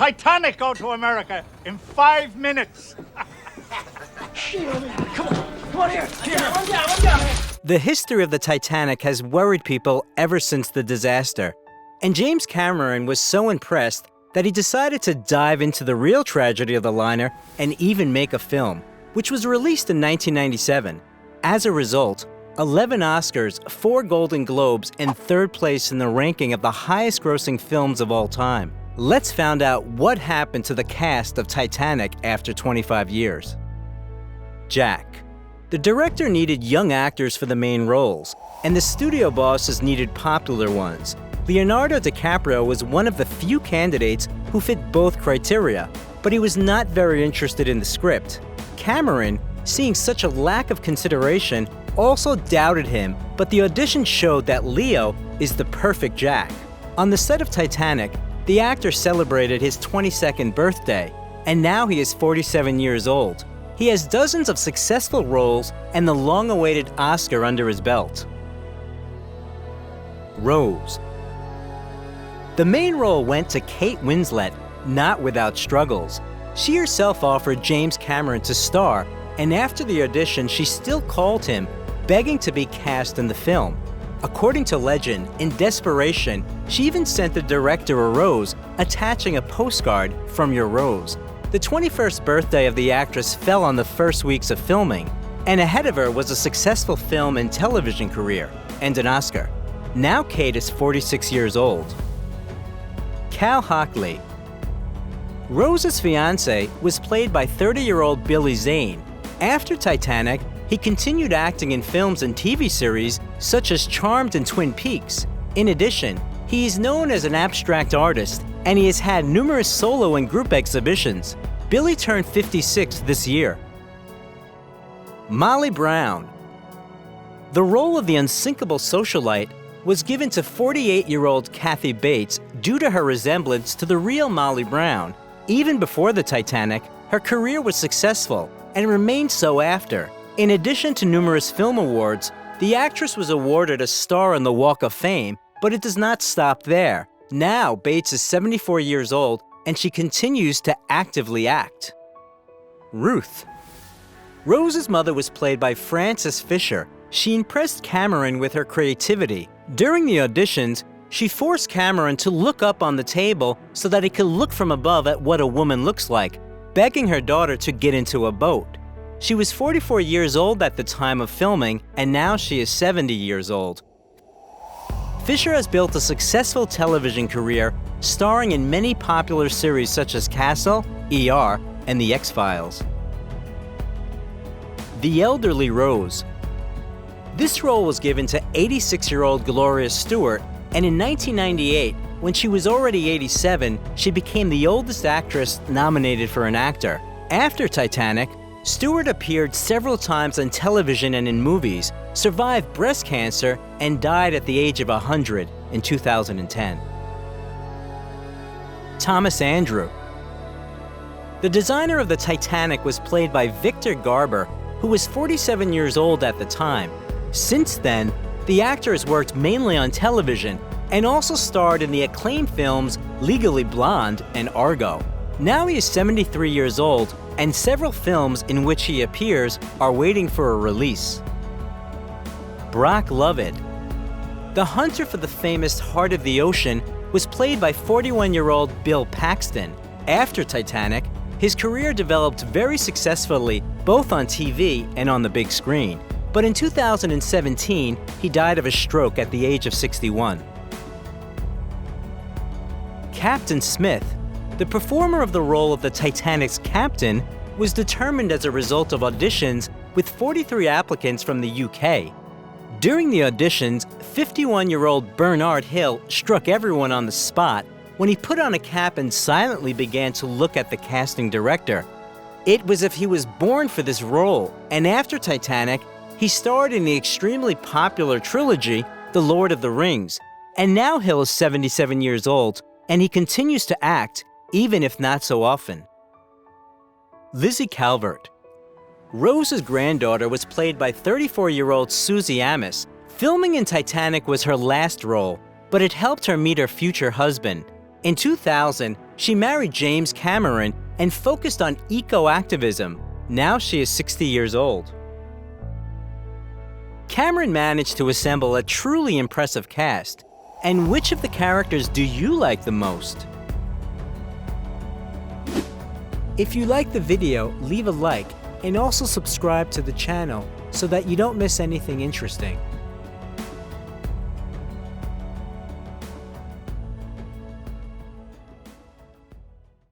Titanic go to America in 5 minutes. Come on here. One down. The history of the Titanic has worried people ever since the disaster. And James Cameron was so impressed that he decided to dive into the real tragedy of the liner and even make a film, which was released in 1997. As a result, 11 Oscars, 4 Golden Globes, and 3rd place in the ranking of the highest-grossing films of all time. Let's find out what happened to the cast of Titanic after 25 years. Jack. The director needed young actors for the main roles, and the studio bosses needed popular ones. Leonardo DiCaprio was one of the few candidates who fit both criteria, but he was not very interested in the script. Cameron, seeing such a lack of consideration, also doubted him, but the audition showed that Leo is the perfect Jack. On the set of Titanic, the actor celebrated his 22nd birthday, and now he is 47 years old. He has dozens of successful roles and the long-awaited Oscar under his belt. Rose. The main role went to Kate Winslet, not without struggles. She herself offered James Cameron to star, and after the audition, she still called him, begging to be cast in the film. According to legend, in desperation, she even sent the director a rose, attaching a postcard from your Rose. The 21st birthday of the actress fell on the first weeks of filming, and ahead of her was a successful film and television career, and an Oscar. Now Kate is 46 years old. Cal Hockley. Rose's fiancé was played by 30-year-old Billy Zane. After Titanic, he continued acting in films and TV series such as Charmed and Twin Peaks. In addition, he is known as an abstract artist, and he has had numerous solo and group exhibitions. Billy turned 56 this year. Molly Brown. The role of the unsinkable socialite was given to 48-year-old Kathy Bates due to her resemblance to the real Molly Brown. Even before the Titanic, her career was successful and remained so after. In addition to numerous film awards, the actress was awarded a star on the Walk of Fame, but it does not stop there. Now, Bates is 74 years old, and she continues to actively act. Ruth. Rose's mother was played by Frances Fisher. She impressed Cameron with her creativity. During the auditions, she forced Cameron to look up on the table so that he could look from above at what a woman looks like, begging her daughter to get into a boat. She was 44 years old at the time of filming, and now she is 70 years old. Fisher has built a successful television career, starring in many popular series such as Castle, ER, and The X-Files. The elderly Rose. This role was given to 86-year-old Gloria Stewart, and in 1998, when she was already 87, she became the oldest actress nominated for an actor. After Titanic, Stewart appeared several times on television and in movies, survived breast cancer, and died at the age of 100 in 2010. Thomas Andrew. The designer of the Titanic was played by Victor Garber, who was 47 years old at the time. Since then, the actor has worked mainly on television and also starred in the acclaimed films Legally Blonde and Argo. Now he is 73 years old, and several films in which he appears are waiting for a release. Brock Lovett. The hunter for the famous Heart of the Ocean was played by 41-year-old Bill Paxton. After Titanic, his career developed very successfully both on TV and on the big screen. But in 2017, he died of a stroke at the age of 61. Captain Smith. The performer of the role of the Titanic's captain was determined as a result of auditions with 43 applicants from the UK. During the auditions, 51-year-old Bernard Hill struck everyone on the spot when he put on a cap and silently began to look at the casting director. It was as if he was born for this role, and after Titanic, he starred in the extremely popular trilogy, The Lord of the Rings. And now Hill is 77 years old, and he continues to act, even if not so often. Lizzie Calvert. Rose's granddaughter was played by 34-year-old Susie Amis. Filming in Titanic was her last role, but it helped her meet her future husband. In 2000, She married James Cameron and focused on eco-activism. Now she is 60 years old. Cameron managed to assemble a truly impressive cast. And which of the characters do you like the most? If you like the video, leave a like and also subscribe to the channel so that you don't miss anything interesting.